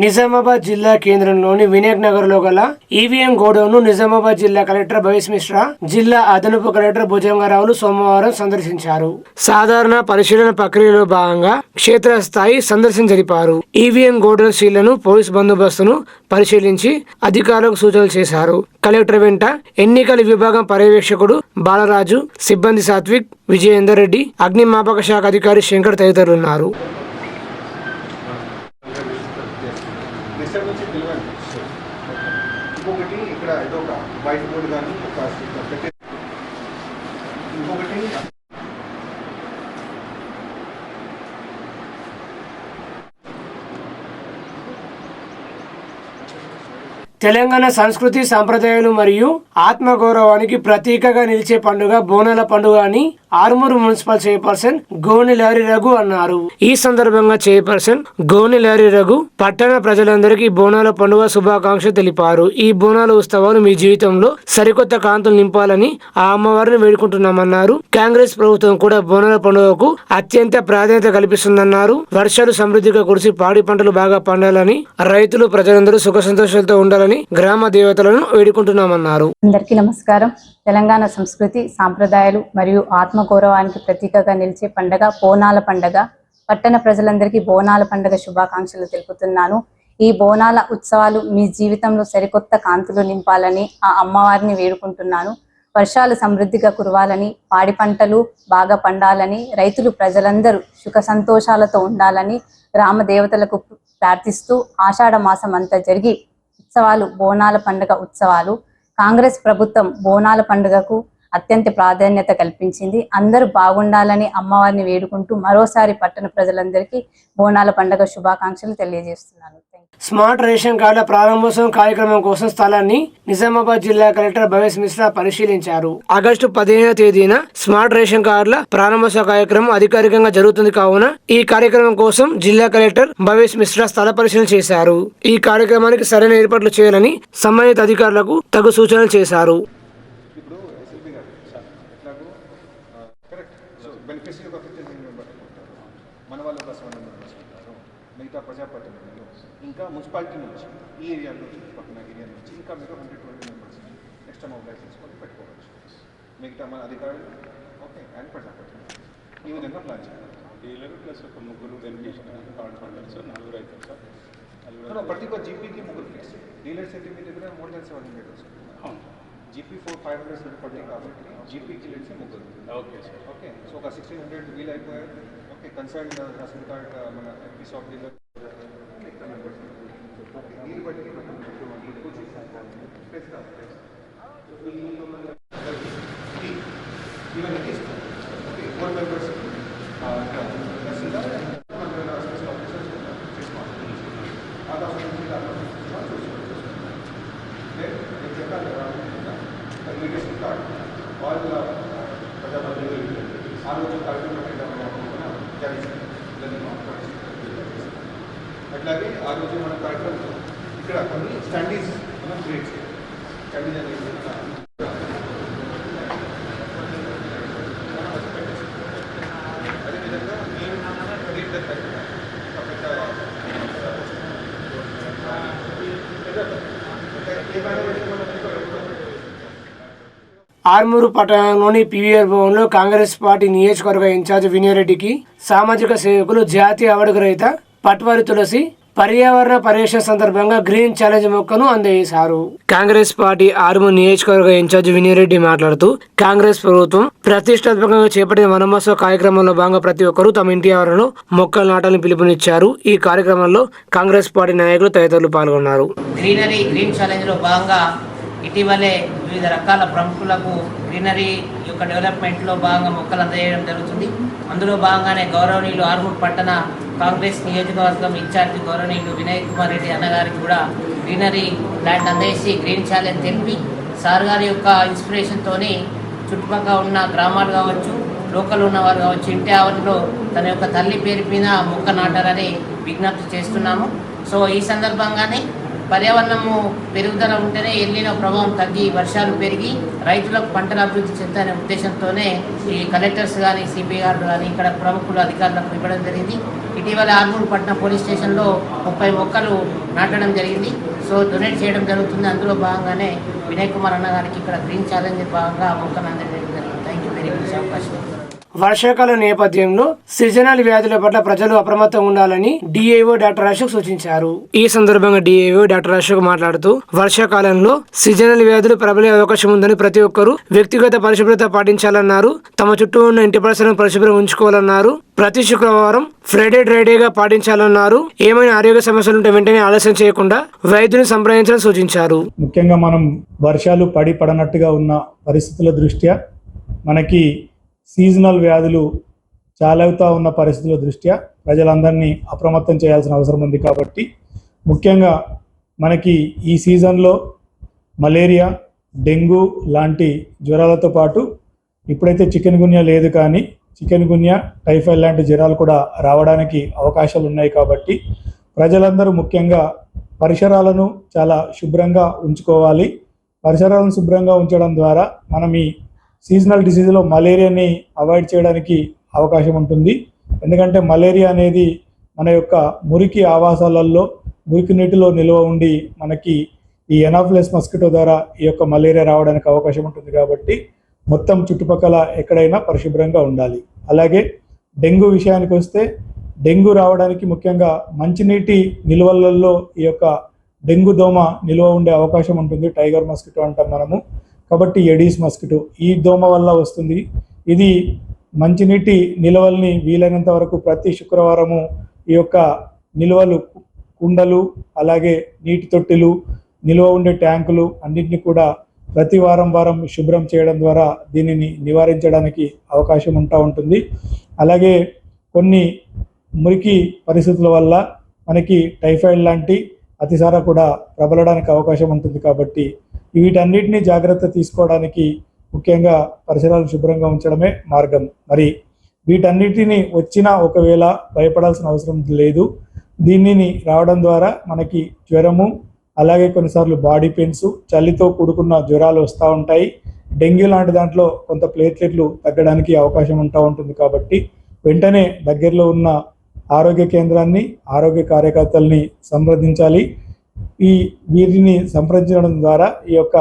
నిజామాబాద్ జిల్లా కేంద్రంలోని వినాయక్ నగర్ లో గల ఈవీఎం గోడౌన్ ను నిజామాబాద్ జిల్లా కలెక్టర్ భవేష్ మిశ్రా, జిల్లా అదనపు కలెక్టర్ భుజంగారావులు సోమవారం సందర్శించారు. సాధారణ పరిశీలన ప్రక్రియలో భాగంగా క్షేత్రస్థాయి సందర్శన జరిపారు. ఈవీఎం గోడౌన్ సీళ్లను, పోలీస్ బందోబస్తును పరిశీలించి అధికారులకు సూచనలు చేశారు. కలెక్టర్ వెంట ఎన్నికల విభాగం పర్యవేక్షకుడు బాలరాజు, సిబ్బంది సాత్విక్, విజయేందర్ రెడ్డి, అగ్నిమాపక శాఖ అధికారి శంకర్ తదితరులున్నారు. ఇంకొకటి ఇక్కడ ఏదో ఒక వైట్ బోర్డ్ కానీ ఒక ఇంకొకటి తెలంగాణ సంస్కృతి సంప్రదాయాలు మరియు ఆత్మగౌరవానికి ప్రతీకగా నిలిచే పండుగ బోనాల పండుగ అని Armoor municipal chairperson గోని lorry Raghu అన్నారు. ఈ సందర్భంగా చైర్పర్సన్ గోని లారీ రఘు పట్టణ ప్రజలందరికీ బోనాల పండుగ శుభాకాంక్షలు తెలిపారు. ఈ బోనాల ఉత్సవాలు మీ జీవితంలో సరికొత్త కాంతులు నింపాలని ఆ అమ్మవారిని వేడుకుంటున్నామన్నారు. కాంగ్రెస్ ప్రభుత్వం కూడా బోనాల పండుగకు అత్యంత ప్రాధాన్యత కల్పిస్తుందన్నారు. వర్షాలు సమృద్ధిగా కురిసి పాడి పంటలు బాగా పండాలని, రైతులు ప్రజలందరూ సుఖ సంతోషాలతో ఉండాలని గ్రామ దేవతలను వేడుకుంటున్నామన్నారు. అందరికీ నమస్కారం. తెలంగాణ సంస్కృతి సాంప్రదాయాలు మరియు ఆత్మగౌరవానికి ప్రతీకగా నిలిచే పండుగ బోనాల పండుగ. పట్టణ ప్రజలందరికీ బోనాల పండుగ శుభాకాంక్షలు తెలుపుతున్నాను. ఈ బోనాల ఉత్సవాలు మీ జీవితంలో సరికొత్త కాంతులు నింపాలని ఆ అమ్మవారిని వేడుకుంటున్నాను. వర్షాలు సమృద్ధిగా కురవాలని, పాడి పంటలు బాగా పండాలని, రైతులు ప్రజలందరూ సుఖ సంతోషాలతో ఉండాలని గ్రామ దేవతలకు ప్రార్థిస్తూ ఆషాఢ మాసం అంతా జరిగి ఉత్సవాలు బోనాల పండుగ ఉత్సవాలు. కాంగ్రెస్ ప్రభుత్వం బోనాల పండుగకు అత్యంత ప్రాధాన్యత కల్పించింది. అందరూ బాగుండాలని అమ్మవారిని వేడుకుంటూ మరోసారి పట్టణ ప్రజలందరికీ బోనాల పండుగ శుభాకాంక్షలు తెలియజేస్తున్నాను. స్మార్ట్ రేషన్ కార్డుల ప్రారంభోత్సవం కార్యక్రమం కోసం స్థలాన్ని నిజామాబాద్ జిల్లా కలెక్టర్ భవేష్ మిశ్రా పరిశీలించారు. ఆగస్టు 15వ తేదీన స్మార్ట్ రేషన్ కార్డుల ప్రారంభోత్సవ కార్యక్రమం అధికారికంగా జరుగుతుంది కావున ఈ కార్యక్రమం కోసం జిల్లా కలెక్టర్ భవేష్ మిశ్రా స్థల పరిశీలన చేశారు. ఈ కార్యక్రమానికి సరైన ఏర్పాట్లు చేయాలని సంబంధిత అధికారులకు తగు సూచనలు చేశారు. మిగతా ప్రజాప్రతినిధులు ఇంకా మున్సిపాలిటీ నుంచి ఈ ఏరియా నుంచి పక్కన ఏరియా నుంచి ఇంకా మీరు 120 మెంబర్స్ ఎక్స్ట్రా మొబైల్ చేసుకొని పెట్టుకోవచ్చు. మిగతా మన అధికారులు ఓకే అండ్ ప్రజాప్రతినిధులు ఈ విధంగా ప్లాన్ చేయాలి. డీలర్ ప్లస్ ఒక ముగ్గురు బెనిఫిషియరీ కార్డ్ హోల్డర్స్, నలుగురు అవుతారు సార్. ప్రతి ఒక్క జీపీకి ముగ్గురు ఫిక్స్. డీలర్స్ అయితే మీ దగ్గర మోర్ దాన్ 700 వస్తుంది. జీపీ 500 పడుతుంది కాబట్టి జీపీకి లేట్స్ ముగ్గురు. Okay sir. ఓకే సో ఒక 1600 వీల్ అయిపోయారు. ఓకే కన్సర్న్ రేషన్ కార్డ్ మన ఎంపీ షాప్ డీలర్ దీన్ని బట్టి ఇవన్నీ తీస్తాం. ఓకే 4 మెంబర్స్ కమ్యూనికేషన్ కార్డ్ వాళ్ళ ప్రజాప్రతినిధులు ఆ రోజు కార్యక్రమం జారీ అట్లాగే ఆ రోజు మన కార్యక్రమం ఇక్కడ కొన్ని స్టాండీస్ మనం క్రియేట్ చేయాలి. స్టాండీస్ అనేది అదేవిధంగా ఆర్మూరు పట్టణంలోని పీవీఆర్ భవన్ లో కాంగ్రెస్ పార్టీ నియోజకవర్గ ఇన్ఛార్జ్ వినయరెడ్డికి సామాజిక సేవకులు జాతీయ అవార్డు గ్రహీత పట్వారి తులసి పర్యావరణ పరిరక్షణ సందర్భంగా గ్రీన్ ఛాలెంజ్ మొక్కను అందజేశారు. కాంగ్రెస్ పార్టీ ఆర్మూరు నియోజకవర్గ ఇన్ఛార్జ్ వినయరెడ్డి మాట్లాడుతూ కాంగ్రెస్ ప్రభుత్వం ప్రతిష్టాత్మకంగా చేపట్టిన వనమహోత్సవ కార్యక్రమంలో భాగంగా ప్రతి ఒక్కరూ తమ ఇంటి ఆవరణలో మొక్కలు నాటాలని పిలుపునిచ్చారు. ఈ కార్యక్రమంలో కాంగ్రెస్ పార్టీ నాయకులు తదితరులు పాల్గొన్నారు. గ్రీన్ ఛాలెంజ్ లో భాగంగా ఇటీవలే వివిధ రకాల ప్రముఖులకు గ్రీనరీ యొక్క డెవలప్మెంట్లో భాగంగా మొక్కలు అందజేయడం జరుగుతుంది. అందులో భాగంగానే గౌరవనీయులు ఆర్మూరు పట్టణ కాంగ్రెస్ నియోజకవర్గం ఇన్ఛార్జి గౌరవనీయులు వినయ్ కుమార్ రెడ్డి అన్నగారికి కూడా గ్రీనరీ ప్లాంట్ అందజేసి గ్రీన్ ఛాలెంజ్ తెలిపి సార్ గారి యొక్క ఇన్స్పిరేషన్తో చుట్టుపక్కల ఉన్న గ్రామాలు కావచ్చు, లోకల్ ఉన్నవారు కావచ్చు, ఇంటి ఆవరణలో తన యొక్క తల్లి పేరు మీద మొక్క నాటారని విజ్ఞప్తి చేస్తున్నాము. సో ఈ సందర్భంగానే పర్యావరణము పెరుగుదల ఉంటేనే ఎల్లిన ప్రభావం తగ్గి వర్షాలు పెరిగి రైతులకు పంటల అభివృద్ధి చెందనే ఉద్దేశంతోనే ఈ కలెక్టర్స్ కానీ సిపిఆర్ కానీ ఇక్కడ ప్రముఖులు అధికారులకు ఇవ్వడం జరిగింది. ఇటీవల ఆర్మూర్ పట్టణ పోలీస్ స్టేషన్లో 30 మొక్కలు నాటడం జరిగింది. సో డొనేట్ చేయడం జరుగుతుంది. అందులో భాగంగానే వినయ్ కుమార్ అన్న గారికి ఇక్కడ గ్రీన్ ఛాలెంజ్ భాగంగా మొక్కలు అందజేయడం జరిగింది. థ్యాంక్ యూ వెరీ మచ్ అవకాశం. వర్షాకాల నేపథ్యంలో సీజనల్ వ్యాధుల పట్ల ప్రజలు అప్రమత్తంగా ఉండాలని డిఐఓ డాక్టర్ అశోక్ సూచించారు. ఈ సందర్భంగా డిఐఓ డాక్టర్ అశోక్ మాట్లాడుతూ వర్షాకాలంలో సీజనల్ వ్యాధులు ప్రబలే అవకాశం ఉందని ప్రతి ఒక్కరూ వ్యక్తిగత పరిశుభ్రత పాటించాలన్నారు. తమ చుట్టూ ఉన్న ఇంటి పరిసరం పరిశుభ్రం ఉంచుకోవాలన్నారు. ప్రతి శుక్రవారం ఫ్రైడే డ్రైడేగా పాటించాలన్నారు. ఏమైనా ఆరోగ్య సమస్యలుంటే వెంటనే ఆలస్యం చేయకుండా వైద్యుని సంప్రదించాలని సూచించారు. ముఖ్యంగా మనం వర్షాలు పడనట్టుగా ఉన్న పరిస్థితుల దృష్ట్యా మనకి సీజనల్ వ్యాధులు చాలవుతా ఉన్న పరిస్థితుల దృష్ట్యా ప్రజలందరినీ అప్రమత్తం చేయాల్సిన అవసరం ఉంది. కాబట్టి ముఖ్యంగా మనకి ఈ సీజన్లో మలేరియా, డెంగ్యూ లాంటి జ్వరాలతో పాటు ఇప్పుడైతే చికెన్ గున్యా లేదు, కానీ చికెన్ గున్యా, టైఫాయిడ్ లాంటి జ్వరాలు కూడా రావడానికి అవకాశాలు ఉన్నాయి. కాబట్టి ప్రజలందరూ ముఖ్యంగా పరిసరాలను చాలా శుభ్రంగా ఉంచుకోవాలి. పరిసరాలను శుభ్రంగా ఉంచడం ద్వారా మనం ఈ సీజనల్ డిసీజ్లో మలేరియాని అవాయిడ్ చేయడానికి అవకాశం ఉంటుంది. ఎందుకంటే మలేరియా అనేది మన యొక్క మురికి ఆవాసాలలో, మురికి నీటిలో నిల్వ ఉండి మనకి ఈ ఎనాఫిలస్ మస్కిటో ద్వారా ఈ యొక్క మలేరియా రావడానికి అవకాశం ఉంటుంది. కాబట్టి మొత్తం చుట్టుపక్కల ఎక్కడైనా పరిశుభ్రంగా ఉండాలి. అలాగే డెంగ్యూ విషయానికి వస్తే డెంగ్యూ రావడానికి ముఖ్యంగా మంచినీటి నిల్వలలో ఈ యొక్క డెంగ్యూ దోమ నిల్వ ఉండే అవకాశం ఉంటుంది. టైగర్ మస్కిటో అంటాం మనము. కాబట్టి ఎడీస్ మస్కిటో ఈ దోమ వల్ల వస్తుంది. ఇది మంచినీటి నిల్వల్ని వీలైనంత వరకు ప్రతి శుక్రవారము ఈ యొక్క నిల్వలు, కుండలు, అలాగే నీటి తొట్టెలు, నిల్వ ఉండే ట్యాంకులు అన్నింటినీ కూడా ప్రతి వారం శుభ్రం చేయడం ద్వారా దీనిని నివారించడానికి అవకాశం ఉంటుంది. అలాగే కొన్ని మురికి పరిస్థితుల వల్ల మనకి టైఫాయిడ్ లాంటి అతిసార కూడా ప్రబలడానికి అవకాశం ఉంటుంది. కాబట్టి వీటన్నిటిని జాగ్రత్త తీసుకోవడానికి ముఖ్యంగా పరిసరాలు శుభ్రంగా ఉంచడమే మార్గం. మరి వీటన్నిటిని వచ్చినా ఒకవేళ భయపడాల్సిన అవసరం లేదు. దీనిని రావడం ద్వారా మనకి జ్వరము, అలాగే కొన్నిసార్లు బాడీ పెయిన్స్, చలితో కూడుకున్న జ్వరాలు వస్తూ ఉంటాయి. డెంగ్యూ లాంటి దాంట్లో కొంత ప్లేట్లెట్లు తగ్గడానికి అవకాశం ఉంటుంది. కాబట్టి వెంటనే దగ్గరలో ఉన్న ఆరోగ్య కేంద్రాన్ని, ఆరోగ్య కార్యకర్తల్ని సంప్రదించాలి. వీరిని సంప్రదించడం ద్వారా ఈ యొక్క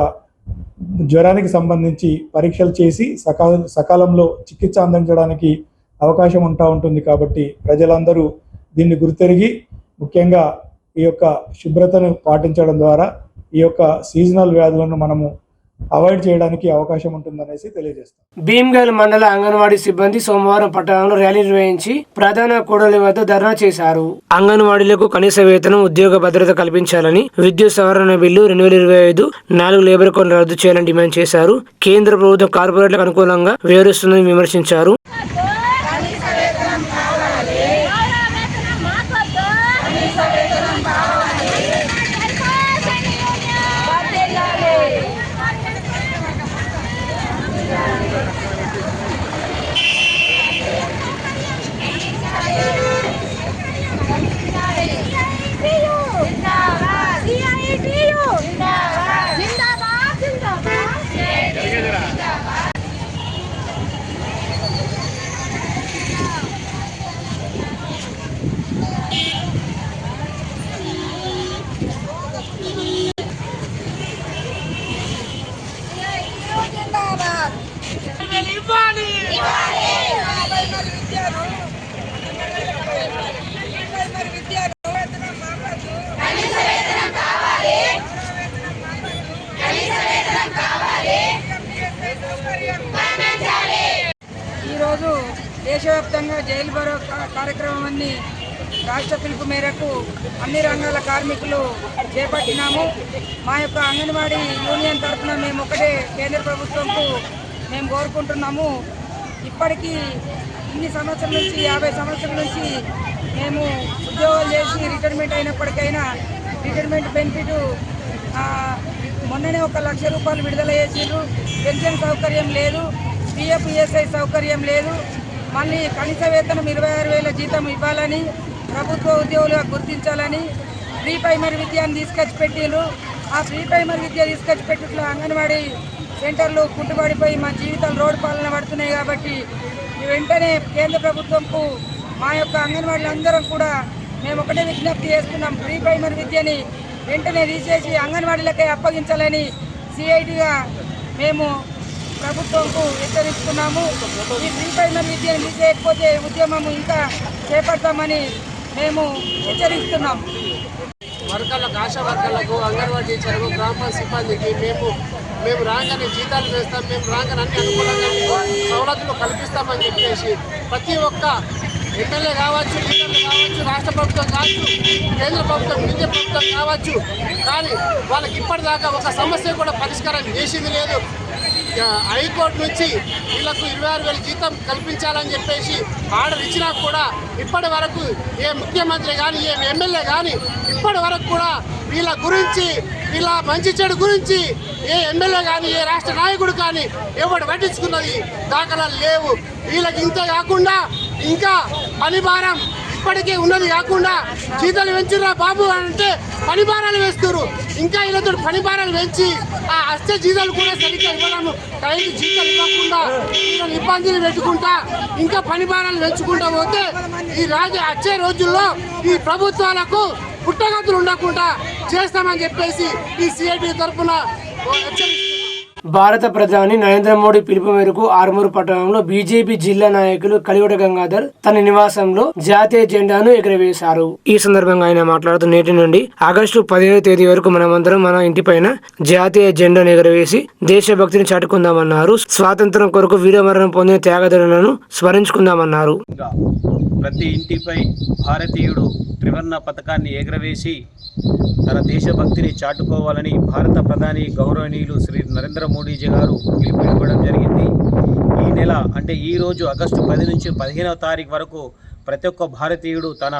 జ్వరానికి సంబంధించి పరీక్షలు చేసి సకాలంలో చికిత్స అందించడానికి అవకాశం ఉంటుంది. కాబట్టి ప్రజలందరూ దీన్ని గుర్తెరిగి ముఖ్యంగా ఈ యొక్క శుభ్రతను పాటించడం ద్వారా ఈ యొక్క సీజనల్ వ్యాధులను మనము అవాయిడ్ చేయడానికి అవకాశం ఉంటుందనేసి తెలియజేస్తాం. భీమ్గల్ మండల అంగన్వాడీ సిబ్బంది సోమవారం పట్టణంలో ర్యాలీ నిర్వహించి ప్రధాన కూడలి వద్ద ధర్నా చేశారు. అంగన్వాడీలకు కనీస వేతనం, ఉద్యోగ భద్రత కల్పించాలని, విద్యుత్ సవరణ బిల్లు 2025 4 లేబర్ కోడ్లు రద్దు చేయాలని డిమాండ్ చేశారు. కేంద్ర ప్రభుత్వం కార్పొరేట్లకు అనుకూలంగా వ్యవహరిస్తుందని విమర్శించారు. ఈరోజు దేశవ్యాప్తంగా జైలు భరో కార్యక్రమాన్ని రాష్ట్ర పిలుపు మేరకు అన్ని రంగాల కార్మికులు చేపట్టినాము. మా యొక్క అంగన్వాడీ యూనియన్ తరఫున మేము ఒకటే కేంద్ర ప్రభుత్వంకు మేము కోరుకుంటున్నాము. ఇప్పటికీ ఇన్ని సంవత్సరాల నుంచి 50 సంవత్సరాల నుంచి మేము ఉద్యోగాలు చేసి రిటైర్మెంట్ అయినప్పటికైనా రిటైర్మెంట్ బెనిఫిట్ మొన్ననే 1 లక్ష రూపాయలు విడుదల చేసిండ్రు. పెన్షన్ సౌకర్యం లేదు, పిఎఫ్ ఈఎస్ఐ సౌకర్యం లేదు. మళ్ళీ కనీస వేతనం 26,000 జీతం ఇవ్వాలని, ప్రభుత్వ ఉద్యోగులుగా గుర్తించాలని ప్రీ ప్రైమరీ విద్యను తీసుకొచ్చి పెట్టిండ్రు. ఆ ప్రీ ప్రైమరీ విద్య తీసుకొచ్చి పెట్టిట్లో అంగన్వాడీ సెంటర్లు కుంటుపడిపోయి మా జీవితాలు రోడ్డు పాలన పడుతున్నాయి. కాబట్టి వెంటనే కేంద్ర ప్రభుత్వంకు మా యొక్క అంగన్వాడీలు అందరం కూడా మేము ఒకటే విజ్ఞప్తి చేస్తున్నాం. ప్రీ ప్రైమరీ విద్యని వెంటనే తీసేసి అంగన్వాడీలకే అప్పగించాలని సిఐటిగా మేము ప్రభుత్వంకు హెచ్చరిస్తున్నాము. ఈ ప్రీ ప్రైమరీ విద్యను తీసేయకపోతే ఉద్యమం ఇంకా చేపడతామని మేము హెచ్చరిస్తున్నాం. వర్గాలకు ఆశా వర్గాలకు అంగన్వాడీ టీచర్లకు గ్రామ సిబ్బందికి మేము రాగానే జీతాలు వేస్తాం, మేము రాగానే అన్ని అనుకూలంగా సౌలతులు కల్పిస్తామని చెప్పేసి ప్రతి ఒక్క ఎమ్మెల్యే కావచ్చు, లీడర్లు కావచ్చు, రాష్ట్ర ప్రభుత్వం కావచ్చు, కేంద్ర ప్రభుత్వం, కేంద్ర ప్రభుత్వం కావచ్చు, కానీ వాళ్ళకి ఇప్పటిదాకా ఒక సమస్య కూడా పరిష్కారం చేసింది లేదు. హైకోర్టు నుంచి వీళ్ళకు 26,000 జీతం కల్పించాలని చెప్పేసి ఆర్డర్ ఇచ్చినా కూడా ఇప్పటి వరకు ఏ ముఖ్యమంత్రి కానీ ఏ ఎమ్మెల్యే కానీ ఇప్పటి వరకు కూడా వీళ్ళ గురించి, వీళ్ళ మంచి చెడు గురించి ఏ ఎమ్మెల్యే కానీ ఏ రాష్ట్ర నాయకుడు కానీ ఎవడు పట్టించుకున్నది దాఖలాలు లేవు. వీళ్ళకి ఇంత కాకుండా ఇంకా పని భారం ఇప్పటికే ఉన్నది కాకుండా జీతాలు పెంచిరా బాబు అంటే పని భారాలు వేస్తారు. ఇంకా వీళ్ళతో పని భారాలు పెంచి ఆ అస్తే జీతాలు కూడా సరిగ్గా ఇవ్వడము, టైంకి జీతాలు ఇవ్వకుండా వీళ్ళని ఇబ్బందులు పెట్టుకుంటా ఇంకా పని భారాలు పెంచుకుంటా పోతే ఈ వచ్చే రోజుల్లో ఈ ప్రభుత్వాలకు పుట్టగతులు ఉండకుండా చేస్తామని చెప్పేసి ఈ సిఐటి తరఫున హెచ్చరిస్తున్నాం. భారత ప్రధాని నరేంద్ర మోడీ పిలుపు మేరకు ఆర్మూరు పట్టణంలో బీజేపీ జిల్లా నాయకులు కలివడ గంగాధర్ తన నివాసంలో జాతీయ జెండాను ఎగురవేశారు. ఈ సందర్భంగా ఆయన మాట్లాడుతూ నేటి నుండి ఆగస్టు 15వ తేదీ వరకు మనమందరం మన ఇంటిపైన జాతీయ జెండాను ఎగురవేసి దేశభక్తిని చాటుకుందామన్నారు. స్వాతంత్రం కొరకు వీరమరణం పొందిన త్యాగదరులను స్మరించుకుందామన్నారు. ప్రతి ఇంటిపై భారతీయుడు త్రివర్ణ పతాకాన్ని ఎగురవేసి తన దేశభక్తిని చాటుకోవాలని భారత ప్రధాని గౌరవనీయులు శ్రీ నరేంద్ర మోడీజీ గారు పిలుపునివ్వడం జరిగింది. ఈ నెల అంటే ఈరోజు ఆగస్టు 10 నుంచి 15వ తారీఖు వరకు ప్రతి ఒక్క భారతీయుడు తన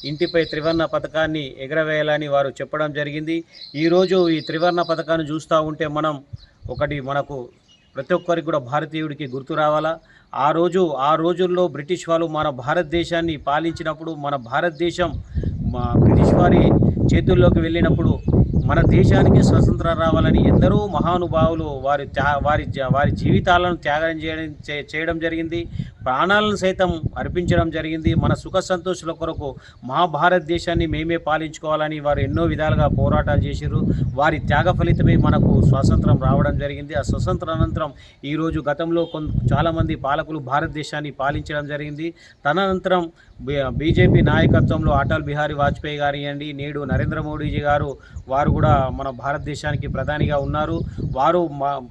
ఇంటిపై త్రివర్ణ పతాకాన్ని ఎగరవేయాలని వారు చెప్పడం జరిగింది. ఈరోజు ఈ త్రివర్ణ పతాకాన్ని చూస్తూ ఉంటే మనకు ప్రతి ఒక్కరికి కూడా భారతీయుడికి గుర్తు రావాలా. ఆ రోజుల్లో బ్రిటిష్ వాళ్ళు మన భారతదేశాన్ని పాలించినప్పుడు మన భారతదేశం బ్రిటిష్ వారి చేతుల్లోకి వెళ్ళినప్పుడు మన దేశానికి స్వతంత్రం రావాలని ఎందరో మహానుభావులు వారి జీవితాలను త్యాగం చేయడం జరిగింది, ప్రాణాలను సైతం అర్పించడం జరిగింది. మన సుఖ సంతోషాల కొరకు మా భారతదేశాన్ని మేమే పాలించుకోవాలని వారు ఎన్నో విధాలుగా పోరాటాలు చేశారు. వారి త్యాగ ఫలితమే మనకు స్వాతంత్రం రావడం జరిగింది. ఆ స్వతంత్ర అనంతరం ఈరోజు గతంలో చాలామంది పాలకులు భారతదేశాన్ని పాలించడం జరిగింది. తదనంతరం బీజేపీ నాయకత్వంలో అటల్ బిహారీ వాజ్పేయి గారు ఇవ్వండి, నేడు నరేంద్ర మోడీజీ గారు వారు కూడా మన భారతదేశానికి ప్రధానిగా ఉన్నారు. వారు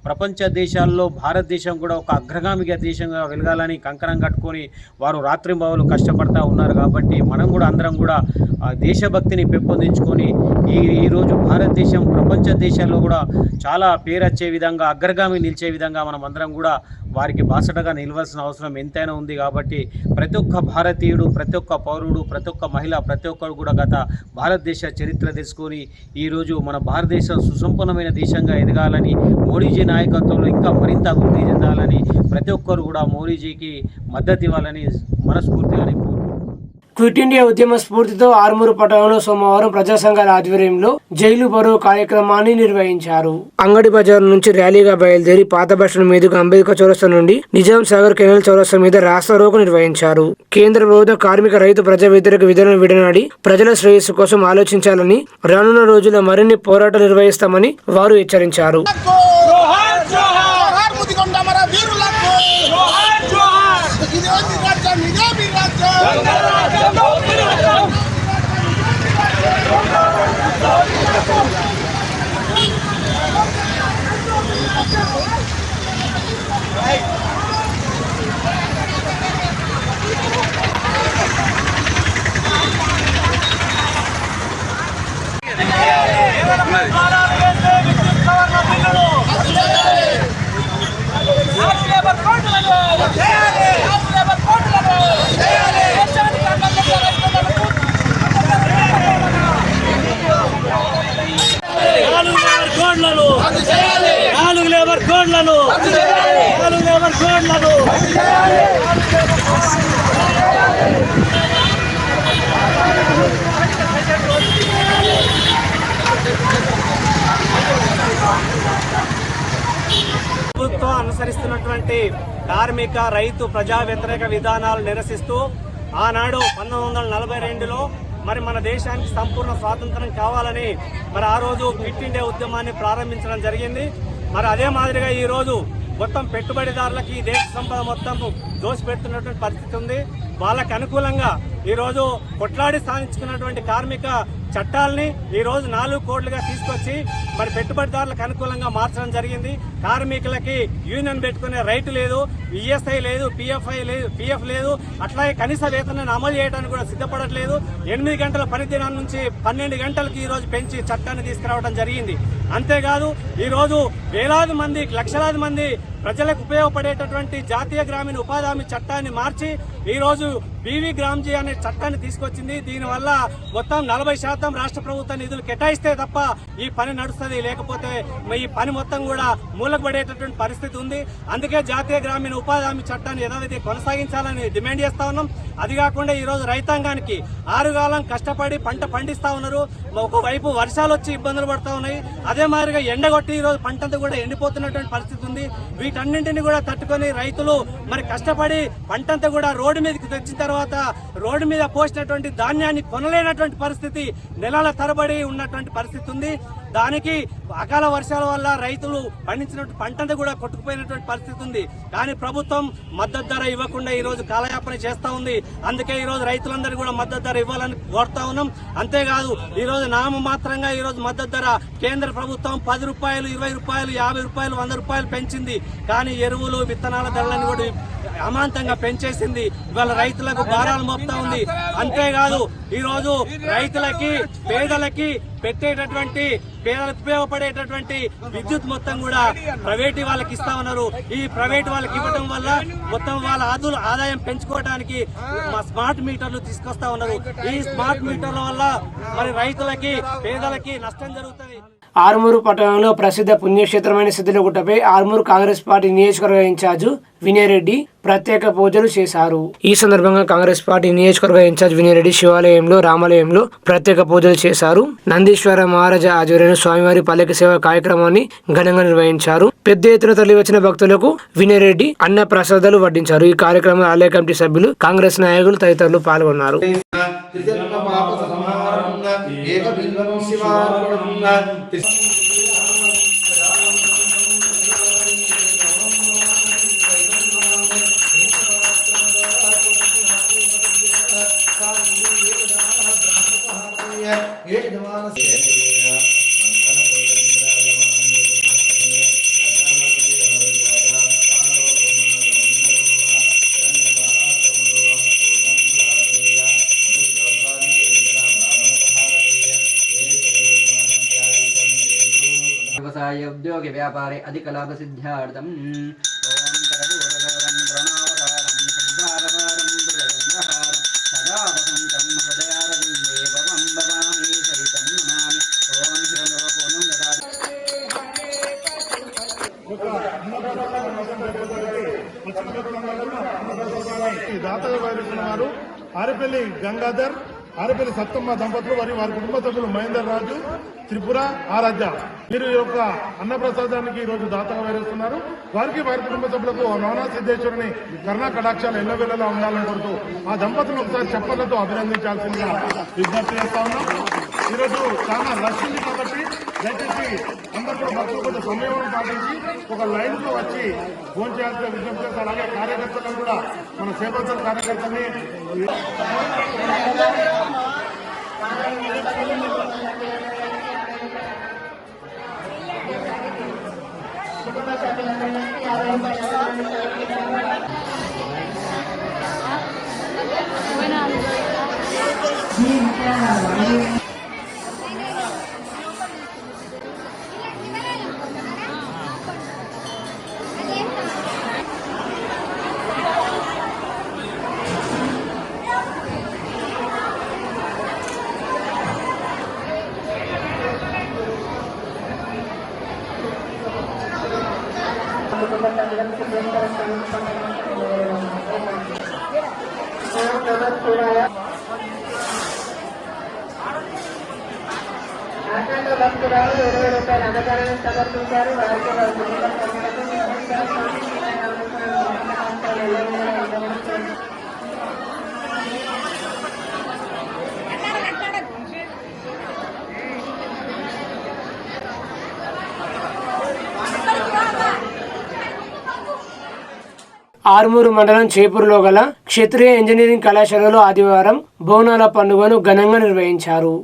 ప్రపంచ దేశాల్లో భారతదేశం కూడా ఒక అగ్రగామిగా దేశంగా వెలగాలని కంకణం కట్టుకొని వారు రాత్రింబవలు కష్టపడతా ఉన్నారు. కాబట్టి మనం కూడా అందరం కూడా దేశభక్తిని పెంపొందించుకొని ఈరోజు భారతదేశం ప్రపంచ దేశాల్లో కూడా చాలా పేరొచ్చే విధంగా అగ్రగామి నిలిచే విధంగా మనం అందరం కూడా వారికి బాసటగా నిలవాల్సిన అవసరం ఎంతైనా ఉంది. కాబట్టి ప్రతి ఒక్క భారతీయుడు, ప్రతి ఒక్క పౌరుడు, ప్రతి ఒక్క మహిళ, ప్రతి ఒక్కరు కూడా గత భారతదేశ చరిత్ర తెలుసుకొని ఈరోజు మన భారతదేశం సుసంపన్నమైన దేశంగా ఎదగాలని, మోడీజీ నాయకత్వంలో ఇంకా మరింత అభివృద్ధి చెందాలని ప్రతి ఒక్కరు కూడా మోడీజీకి మద్దతు ఇవ్వాలని మనస్ఫూర్తిగా క్విట్ ఇండియా ఉద్యమ స్ఫూర్తితో ఆర్మూరు పట్టణంలో సోమవారం ప్రజా సంఘాల ఆధ్వర్యంలో జైలు బరో కార్యక్రమాన్ని నిర్వహించారు. అంగడి బజార్ నుంచి ర్యాలీగా బయలుదేరి పాత బస్టాండ్ మీదుగా అంబేద్కర్ చౌరస్తా నుండి నిజాం సాగర్ కెనాల్ చౌరస్తా మీద రాస్తా రోకో నిర్వహించారు. కేంద్ర ప్రభుత్వ కార్మిక రైతు ప్రజా వ్యతిరేక విధానం విడనాడి ప్రజల శ్రేయస్సు కోసం ఆలోచించాలని, రానున్న రోజుల్లో మరిన్ని పోరాటాలు నిర్వహిస్తామని వారు హెచ్చరించారు. ఉన్నది. కార్మిక రైతు ప్రజా వ్యతిరేక విధానాలు నిరసిస్తూ ఆనాడు 1942లో మరి మన దేశానికి సంపూర్ణ స్వాతంత్రం కావాలని మరి ఆ రోజు క్విట్ ఇండియా ఉద్యమాన్ని ప్రారంభించడం జరిగింది. మరి అదే మాదిరిగా ఈరోజు మొత్తం పెట్టుబడిదారులకి ఈ దేశ సంపద మొత్తం దోసిపెడుతున్నటువంటి పరిస్థితి ఉంది. వాళ్ళకి అనుకూలంగా ఈరోజు కొట్లాడి సాధించుకున్నటువంటి కార్మిక చట్టాలని ఈరోజు 4 కోట్లుగా తీసుకొచ్చి మరి పెట్టుబడిదారులకు అనుకూలంగా మార్చడం జరిగింది. కార్మికులకి యూనియన్ పెట్టుకునే రైట్ లేదు, ఈఎస్ఐ లేదు, పిఎఫ్ లేదు, అట్లాగే కనీస వేతనాన్ని అమలు చేయడానికి కూడా సిద్ధపడట్లేదు. 8 గంటల పనిదినాల నుంచి 12 గంటలకు ఈరోజు పెంచి చట్టాన్ని తీసుకురావడం జరిగింది. అంతేకాదు ఈరోజు వేలాది మంది, లక్షలాది మంది ప్రజలకు ఉపయోగపడేటటువంటి జాతీయ గ్రామీణ ఉపాధి హామీ చట్టాన్ని మార్చి ఈరోజు బీవీ గ్రామ్జీ అనే చట్టాన్ని తీసుకొచ్చింది. దీనివల్ల మొత్తం 40% రాష్ట్ర ప్రభుత్వ నిధులు కేటాయిస్తే తప్ప ఈ పని నడుస్తుంది, లేకపోతే ఈ పని మొత్తం కూడా మూలకు పడేటటువంటి పరిస్థితి ఉంది. అందుకే జాతీయ గ్రామీణ ఉపాధి హామీ చట్టాన్ని యథావిధి కొనసాగించాలని డిమాండ్ చేస్తా ఉన్నాం. అది కాకుండా ఈరోజు రైతాంగానికి 6 కాలం కష్టపడి పంట పండిస్తా ఉన్నారు. ఒకవైపు వర్షాలు వచ్చి ఇబ్బందులు పడతా ఉన్నాయి, అదే మాదిరిగా ఎండగొట్టి ఈరోజు పంటంతా కూడా ఎండిపోతున్నటువంటి పరిస్థితి ఉంది. వీటన్నింటినీ కూడా తట్టుకొని రైతులు మరి కష్టపడి పంటంతా కూడా రోడ్డు మీదకి తెచ్చిన తర్వాత రోడ్డు మీద పోసినటువంటి ధాన్యాన్ని కొనలేనటువంటి పరిస్థితి, నెలల తరబడి ఉన్నటువంటి పరిస్థితి ఉంది. దానికి అకాల వర్షాల వల్ల రైతులు పండించినటువంటి పంటంతా కూడా కొట్టుకుపోయినటువంటి పరిస్థితి ఉంది. కానీ ప్రభుత్వం మద్దతు ధర ఇవ్వకుండా ఈరోజు కాలయాపన చేస్తా ఉంది. అందుకే ఈరోజు రైతులందరూ కూడా మద్దతు ధర ఇవ్వాలని కోరుతా ఉన్నాం. అంతేకాదు ఈరోజు నామమాత్రంగా ఈరోజు మద్దతు ధర కేంద్ర ప్రభుత్వం 10 రూపాయలు, 20 రూపాయలు, 50 రూపాయలు, 100 రూపాయలు పెంచింది. కానీ ఎరువులు, విత్తనాల ధరలను కూడా అమాంతంగా పెంచేసింది. ఇవాళ రైతులకు భారాలు మోపుతా ఉంది. అంతేకాదు ఈరోజు రైతులకి, పేదలకి పెట్టేటటువంటి, పేదలకు ఉపయోగపడేటటువంటి విద్యుత్ మొత్తం కూడా ప్రైవేట్ వాళ్ళకి ఇస్తా ఉన్నారు. ఈ ప్రైవేట్ వాళ్ళకి ఇవ్వడం వల్ల మొత్తం వాళ్ళ ఆదాయం పెంచుకోవడానికి స్మార్ట్ మీటర్లు తీసుకొస్తా ఉన్నారు. ఈ స్మార్ట్ మీటర్ల వల్ల మరి రైతులకి, పేదలకి నష్టం జరుగుతుంది. ఆర్మూరు పట్టణంలో ప్రసిద్ధ పుణ్యక్షేత్రమైన సిద్ధిలగుట్టపై ఆర్మూరు కాంగ్రెస్ పార్టీ నియోజకవర్గ ఇన్ఛార్జ్ వినయరెడ్డి ప్రత్యేక పూజలు చేశారు. ఈ సందర్భంగా కాంగ్రెస్ పార్టీ నియోజకవర్గ ఇన్ఛార్జ్ వినయరెడ్డి శివాలయంలో, రామాలయంలో ప్రత్యేక పూజలు చేశారు. నందీశ్వర మహారాజా ఆధ్వర్యంలో స్వామివారి పల్లకి సేవ కార్యక్రమాన్ని ఘనంగా నిర్వహించారు. పెద్ద ఎత్తున తరలివచ్చిన భక్తులకు వినయరెడ్డి అన్న ప్రసాదాలు వడ్డించారు. ఈ కార్యక్రమంలో ఆలయ కమిటీ సభ్యులు, కాంగ్రెస్ నాయకులు తదితరులు పాల్గొన్నారు. వ్యవసాయ ఉద్యోగ వ్యాపారే అధిక లాభ సిద్ధ్యార్థం ఓం కరదూరగౌరం ప్రణావతారం శుద్ధారవారం మృగజన్మహారం సదా వసంతం హృదయారవిందే భవం భవామి సహితం నమామి ఓం హిరణ్యవపూర్ణం దాతగా వారు ఆరేపల్లి గంగాధర్, ఆరేపల్లి సత్తమ్మ దంపతులు మరియు వారి కుటుంబ సభ్యులు మహేందర్ రాజు, త్రిపుర, ఆరాధ్య వీరు యొక్క అన్నప్రసాదానికి ఈ రోజు దాతగా వేరేస్తున్నారు. వారికి, వారి కుటుంబ సభ్యులకు నవనా సిద్ధేశ్వరుని కరుణా కటాక్షాలు ఎల్లవేళలా ఉండాలని కోరుతూ ఆ దంపతులను ఒకసారి చెప్పలతో అభినందించాల్సిందిగా విజ్ఞప్తి చేస్తా ఉన్నాం. ఈరోజు చాలా రష్ ఉంది కాబట్టి దయచేసి అందరూ కూడా భక్తులు కొంచెం సమయం పాటించి ఒక లైన్ లో వచ్చి ఫోన్ చేయాల్సిన విజ్ఞప్తి చేస్తారు. అలాగే కార్యకర్తలను కూడా మన సేవాదళ కార్యకర్తల్ని భక్తురాలు 20 రూపాయల అన్నదానాన్ని సమర్పించారు. వారికి వారి కుటుంబ సభ్యులకు ఆర్మూరు మండలం చేపూరులో గల క్షత్రియ ఇంజనీరింగ్ కళాశాలలో ఆదివారం బోనాల పండుగను ఘనంగా నిర్వహించారు.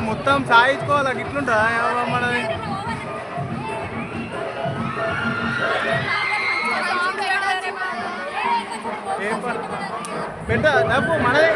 మొత్తం సాయించుకోవాలి ఇట్లుంటా మనది పెట్ట డబ్బు మనది